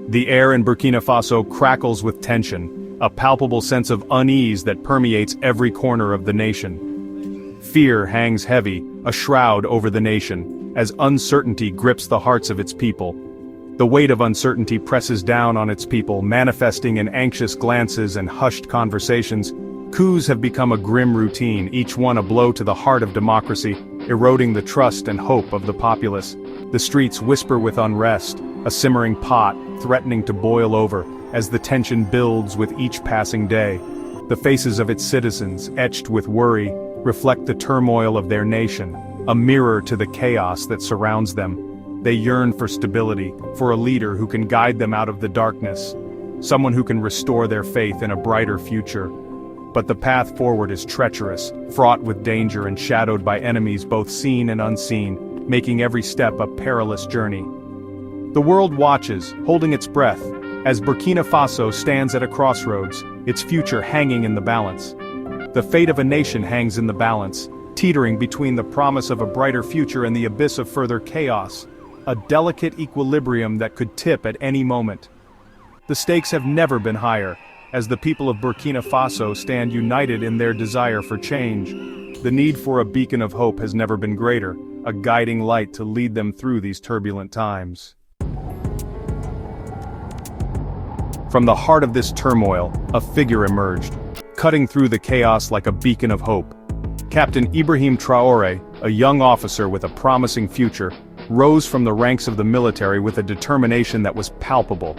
The air in Burkina Faso crackles with tension, a palpable sense of unease that permeates every corner of the nation. Fear hangs heavy, a shroud over the nation, as uncertainty grips the hearts of its people. The weight of uncertainty presses down on its people, manifesting in anxious glances and hushed conversations. Coups have become a grim routine, each one a blow to the heart of democracy, eroding the trust and hope of the populace. The streets whisper with unrest, a simmering pot threatening to boil over, as the tension builds with each passing day. The faces of its citizens, etched with worry, reflect the turmoil of their nation, a mirror to the chaos that surrounds them. They yearn for stability, for a leader who can guide them out of the darkness, someone who can restore their faith in a brighter future. But the path forward is treacherous, fraught with danger and shadowed by enemies both seen and unseen, making every step a perilous journey. The world watches, holding its breath, as Burkina Faso stands at a crossroads, its future hanging in the balance. The fate of a nation hangs in the balance, teetering between the promise of a brighter future and the abyss of further chaos, a delicate equilibrium that could tip at any moment. The stakes have never been higher, as the people of Burkina Faso stand united in their desire for change. The need for a beacon of hope has never been greater, a guiding light to lead them through these turbulent times. From the heart of this turmoil, a figure emerged, cutting through the chaos like a beacon of hope. Captain Ibrahim Traoré, a young officer with a promising future, rose from the ranks of the military with a determination that was palpable.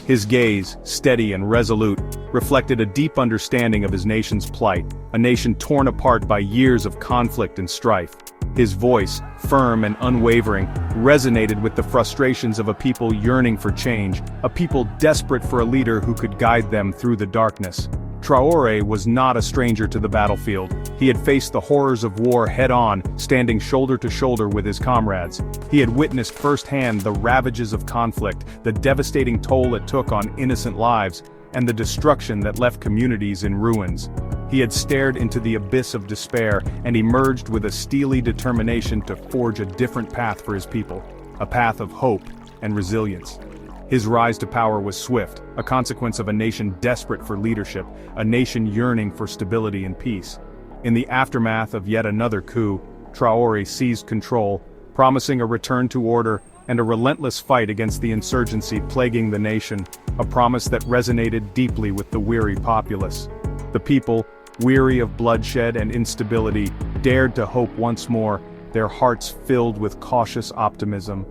His gaze, steady and resolute, reflected a deep understanding of his nation's plight, a nation torn apart by years of conflict and strife. His voice, firm and unwavering, resonated with the frustrations of a people yearning for change, a people desperate for a leader who could guide them through the darkness. Traoré was not a stranger to the battlefield. He had faced the horrors of war head-on, standing shoulder to shoulder with his comrades. He had witnessed firsthand the ravages of conflict, the devastating toll it took on innocent lives, and the destruction that left communities in ruins. He had stared into the abyss of despair and emerged with a steely determination to forge a different path for his people, a path of hope and resilience. His rise to power was swift, a consequence of a nation desperate for leadership, a nation yearning for stability and peace. In the aftermath of yet another coup, Traoré seized control, promising a return to order and a relentless fight against the insurgency plaguing the nation, a promise that resonated deeply with the weary populace. The people, weary of bloodshed and instability, dared to hope once more, their hearts filled with cautious optimism.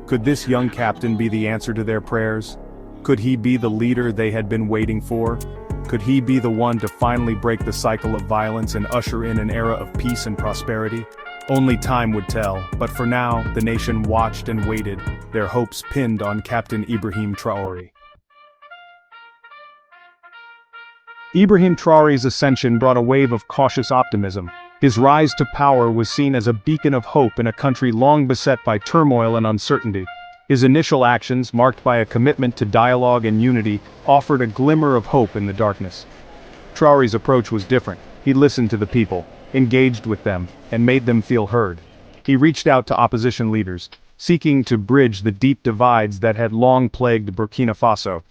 Could this young captain be the answer to their prayers? Could he be the leader they had been waiting for? Could he be the one to finally break the cycle of violence and usher in an era of peace and prosperity? Only time would tell, but for now, the nation watched and waited, their hopes pinned on Captain Ibrahim Traoré. Ibrahim Traoré's ascension brought a wave of cautious optimism. His rise to power was seen as a beacon of hope in a country long beset by turmoil and uncertainty. His initial actions, marked by a commitment to dialogue and unity, offered a glimmer of hope in the darkness. Traoré's approach was different. He listened to the people, engaged with them, and made them feel heard. He reached out to opposition leaders, seeking to bridge the deep divides that had long plagued Burkina Faso.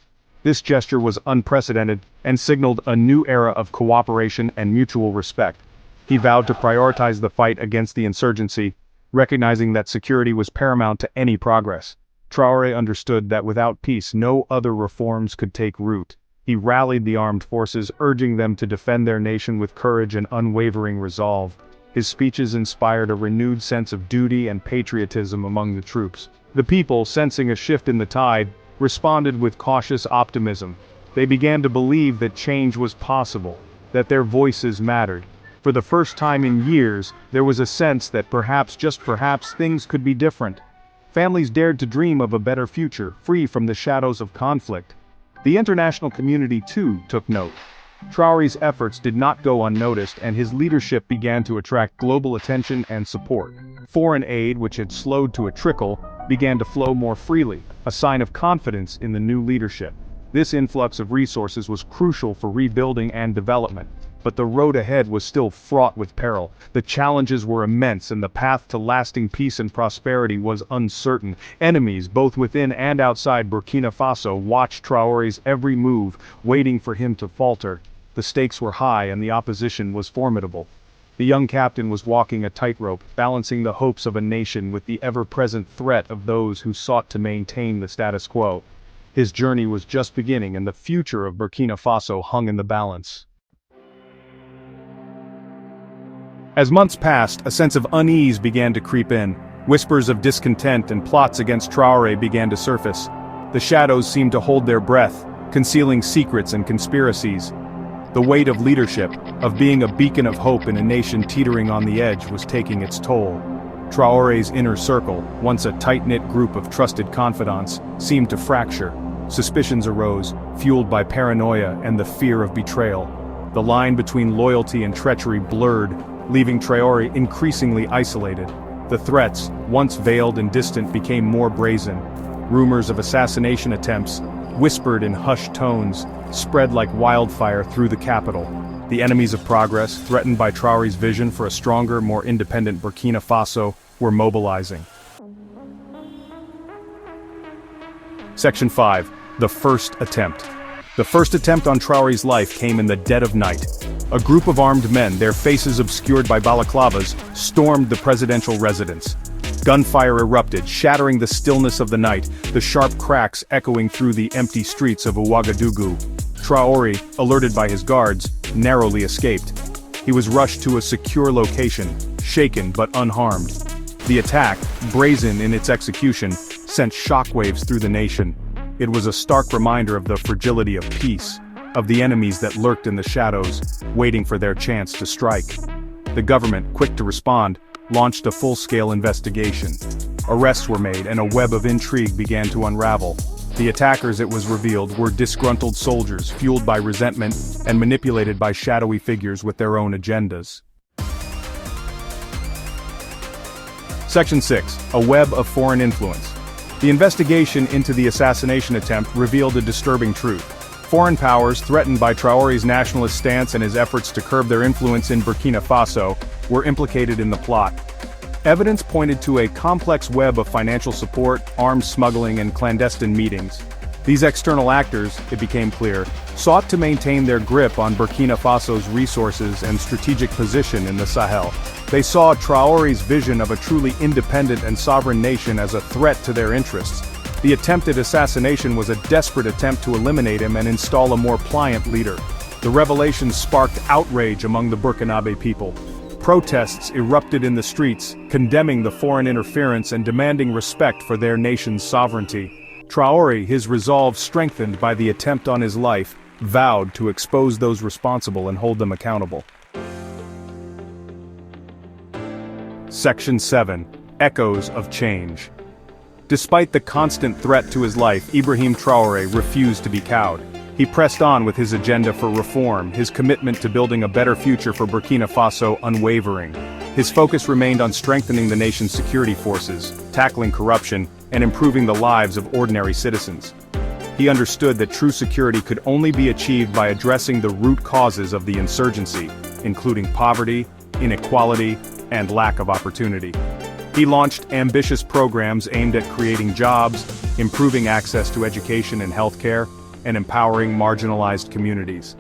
This gesture was unprecedented and signaled a new era of cooperation and mutual respect. He vowed to prioritize the fight against the insurgency, recognizing that security was paramount to any progress. Traoré understood that without peace no other reforms could take root. He rallied the armed forces, urging them to defend their nation with courage and unwavering resolve. His speeches inspired a renewed sense of duty and patriotism among the troops. The people, sensing a shift in the tide, responded with cautious optimism. They began to believe that change was possible, that their voices mattered. For the first time in years, there was a sense that perhaps, just perhaps, things could be different. Families dared to dream of a better future, free from the shadows of conflict. The international community, too, took note. Traoré's efforts did not go unnoticed, and his leadership began to attract global attention and support. Foreign aid, which had slowed to a trickle, began to flow more freely, a sign of confidence in the new leadership. This influx of resources was crucial for rebuilding and development. but the road ahead was still fraught with peril. The challenges were immense and the path to lasting peace and prosperity was uncertain. Enemies, both within and outside Burkina Faso, watched Traoré's every move, waiting for him to falter. The stakes were high and the opposition was formidable. The young captain was walking a tightrope, balancing the hopes of a nation with the ever-present threat of those who sought to maintain the status quo. His journey was just beginning and the future of Burkina Faso hung in the balance. As months passed, a sense of unease began to creep in. Whispers of discontent and plots against Traoré began to surface. The shadows seemed to hold their breath, concealing secrets and conspiracies. The weight of leadership, of being a beacon of hope in a nation teetering on the edge, was taking its toll. Traoré's inner circle, once a tight-knit group of trusted confidants, seemed to fracture. Suspicions arose, fueled by paranoia and the fear of betrayal. The line between loyalty and treachery blurred, leaving Traoré increasingly isolated. The threats, once veiled and distant, became more brazen. Rumors of assassination attempts, whispered in hushed tones, spread like wildfire through the capital. The enemies of progress, threatened by Traoré's vision for a stronger, more independent Burkina Faso, were mobilizing. Section 5. The First Attempt. The first attempt on Traoré's life came in the dead of night. A group of armed men, their faces obscured by balaclavas, stormed the presidential residence. Gunfire erupted, shattering the stillness of the night, the sharp cracks echoing through the empty streets of Ouagadougou. Traoré, alerted by his guards, narrowly escaped. He was rushed to a secure location, shaken but unharmed. The attack, brazen in its execution, sent shockwaves through the nation. It was a stark reminder of the fragility of peace, of the enemies that lurked in the shadows, waiting for their chance to strike. The government, quick to respond, launched a full-scale investigation. Arrests were made and a web of intrigue began to unravel. The attackers, it was revealed, were disgruntled soldiers, fueled by resentment and manipulated by shadowy figures with their own agendas. Section 6. A web of foreign influence. The investigation into the assassination attempt revealed a disturbing truth. Foreign powers, threatened by Traoré's nationalist stance and his efforts to curb their influence in Burkina Faso, were implicated in the plot. Evidence pointed to a complex web of financial support, arms smuggling, and clandestine meetings. These external actors, it became clear, sought to maintain their grip on Burkina Faso's resources and strategic position in the Sahel. They saw Traoré's vision of a truly independent and sovereign nation as a threat to their interests. The attempted assassination was a desperate attempt to eliminate him and install a more pliant leader. The revelation sparked outrage among the Burkinabe people. Protests erupted in the streets, condemning the foreign interference and demanding respect for their nation's sovereignty. Traoré, his resolve strengthened by the attempt on his life, vowed to expose those responsible and hold them accountable. Section 7. Echoes of Change. Despite the constant threat to his life, Ibrahim Traoré refused to be cowed. He pressed on with his agenda for reform, his commitment to building a better future for Burkina Faso unwavering. His focus remained on strengthening the nation's security forces, tackling corruption, and improving the lives of ordinary citizens. He understood that true security could only be achieved by addressing the root causes of the insurgency, including poverty, inequality, and lack of opportunity. He launched ambitious programs aimed at creating jobs, improving access to education and healthcare, and empowering marginalized communities.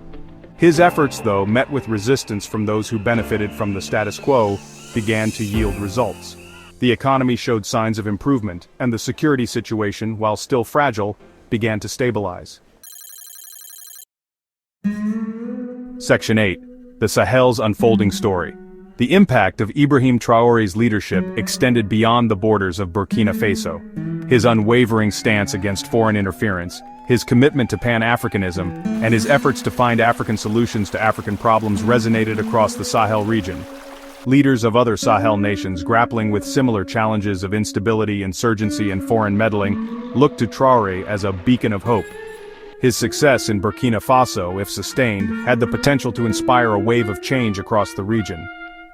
His efforts, though, met with resistance from those who benefited from the status quo, began to yield results. The economy showed signs of improvement, and the security situation, while still fragile, began to stabilize. Section 8. The Sahel's Unfolding Story. The impact of Ibrahim Traoré's leadership extended beyond the borders of Burkina Faso. His unwavering stance against foreign interference, his commitment to Pan-Africanism, and his efforts to find African solutions to African problems resonated across the Sahel region. Leaders of other Sahel nations grappling with similar challenges of instability, insurgency, and foreign meddling looked to Traoré as a beacon of hope. His success in Burkina Faso, if sustained, had the potential to inspire a wave of change across the region.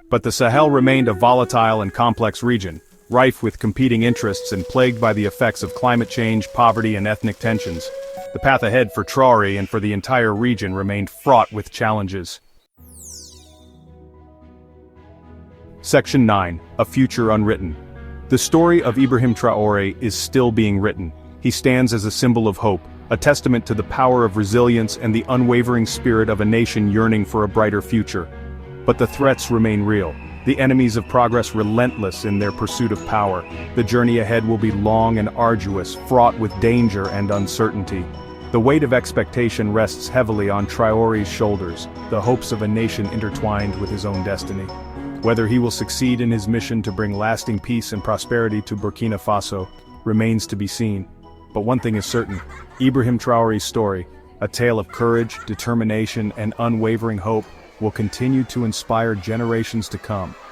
But the Sahel remained a volatile and complex region, rife with competing interests and plagued by the effects of climate change, poverty, and ethnic tensions. The path ahead for Traoré and for the entire region remained fraught with challenges. Section 9, A Future Unwritten. The story of Ibrahim Traoré is still being written. He stands as a symbol of hope, a testament to the power of resilience and the unwavering spirit of a nation yearning for a brighter future. But the threats remain real. The enemies of progress relentless in their pursuit of power. The journey ahead will be long and arduous, fraught with danger and uncertainty. The weight of expectation rests heavily on Traoré's shoulders, the hopes of a nation intertwined with his own destiny. Whether he will succeed in his mission to bring lasting peace and prosperity to Burkina Faso remains to be seen. But one thing is certain, Ibrahim Traoré's story, a tale of courage, determination, and unwavering hope, will continue to inspire generations to come.